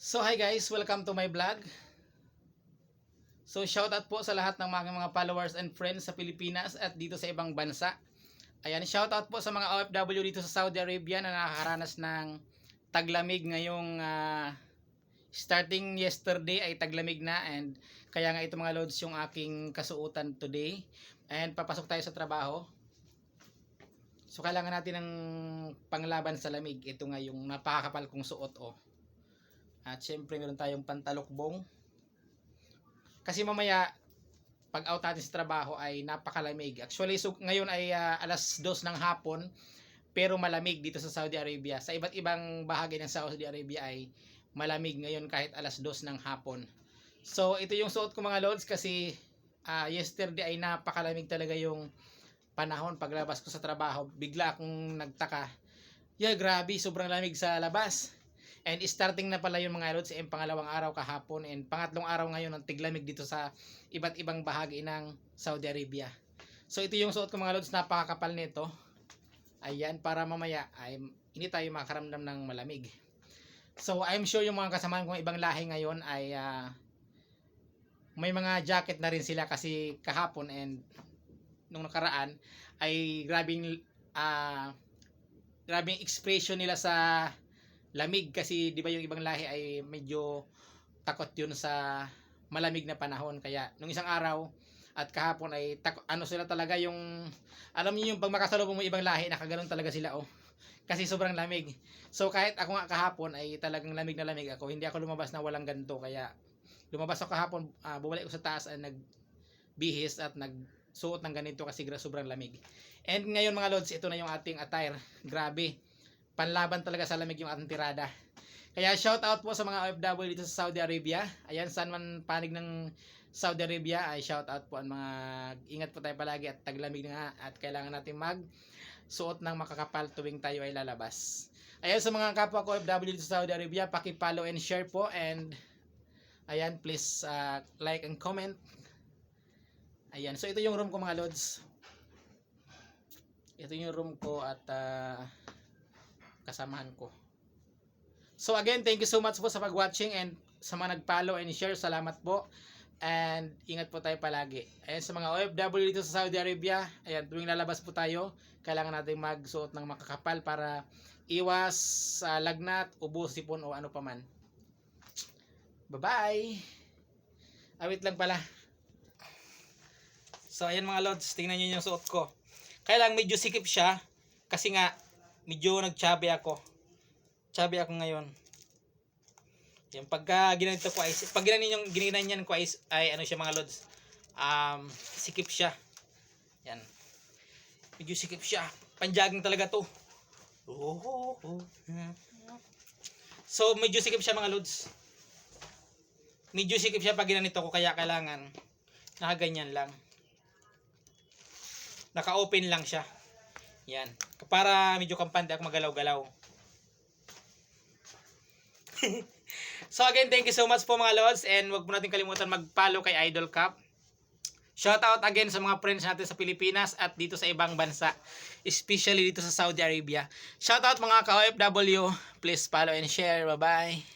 So hi guys, welcome to my vlog. So shoutout po sa lahat ng mga followers and friends sa Pilipinas at dito sa ibang bansa. Ayan, shoutout po sa mga OFW dito sa Saudi Arabia na nakakaranas ng taglamig ngayong starting yesterday ay taglamig na, and kaya nga ito mga loads yung aking kasuotan today. And papasok tayo sa trabaho. So kailangan natin ng panglaban sa lamig. Ito nga yung napakakapal kong suot At syempre meron tayong pantalokbong. Kasi mamaya pag out natin sa trabaho ay napakalamig. Actually so ngayon ay alas 2 ng hapon, pero malamig dito sa Saudi Arabia. Sa iba't ibang bahagi ng Saudi Arabia ay malamig ngayon kahit alas 2 ng hapon. So ito yung suot ko mga loads kasi yesterday ay napakalamig talaga yung panahon. Paglabas ko sa trabaho, bigla akong nagtaka. Grabe, sobrang lamig sa labas. And starting na pala yung mga loads, pangalawang araw kahapon and pangatlong araw ngayon ng tiglamig dito sa iba't ibang bahagi ng Saudi Arabia. So ito yung suot ko mga loads, napakakapal nito. Ayan, para mamaya ay hindi tayo makaramdam ng malamig. So I'm sure yung mga kasamahan kong ibang lahi ngayon ay may mga jacket na rin sila kasi kahapon and nung nakaraan ay grabing expression nila sa lamig, kasi di ba yung ibang lahi ay medyo takot yun sa malamig na panahon. Kaya nung isang araw at kahapon ay sila talaga yung, alam niyo yung pag makasalubong mo ibang lahi, nakaganon talaga sila kasi sobrang lamig. So kahit ako nga kahapon ay talagang lamig na lamig ako, hindi ako lumabas na walang ganito. Kaya lumabas ako kahapon, bumalik ko sa taas at nagbihis at nagsuot ng ganito kasi sobrang lamig. And ngayon mga lods, ito na yung ating attire. Grabe, panlaban talaga sa lamig yung ating tirada. Kaya shout out po sa mga OFW dito sa Saudi Arabia. Ayan, saan man panig ng Saudi Arabia ay shout out po. Ingat po tayo palagi at taglamig na at kailangan natin suot ng makakapal tuwing tayo ay lalabas. Ayan, sa mga kapwa ko OFW dito sa Saudi Arabia, paki-follow and share po, and ayan, please like and comment. Ayan, so ito yung room ko mga lods. Ito yung room ko at kasamahan ko. So again, thank you so much po sa pag-watching, and sa mga nag-follow and share, salamat po. And ingat po tayo palagi. Ayan, sa mga OFW dito sa Saudi Arabia, ayan, tuwing lalabas po tayo, kailangan natin magsuot ng makakapal para iwas lagnat, ubo, sipon o ano paman. Bye-bye! Wait lang pala. So ayan mga lods, tingnan nyo yung suot ko. Kaya lang medyo sikip siya kasi nga medyo nagchabi ako. Chabi ako ngayon. Yung pagka ginanito ko ay, pag ginanyan ko ay ano siya mga lods, sikip siya. Yan. Medyo sikip siya. Panjaging talaga to. So medyo sikip siya mga lods. Medyo sikip siya pag ginanito ko, kaya kailangan nakaganyan lang. Naka-open lang siya. Yan. Para medyo kampante ako magalaw-galaw. So again, thank you so much po mga lods, and wag po natin kalimutan mag-follow kay Idol Cup. Shoutout again sa mga friends natin sa Pilipinas at dito sa ibang bansa, especially dito sa Saudi Arabia. Shoutout mga ka-OFW, please follow and share. Bye-bye.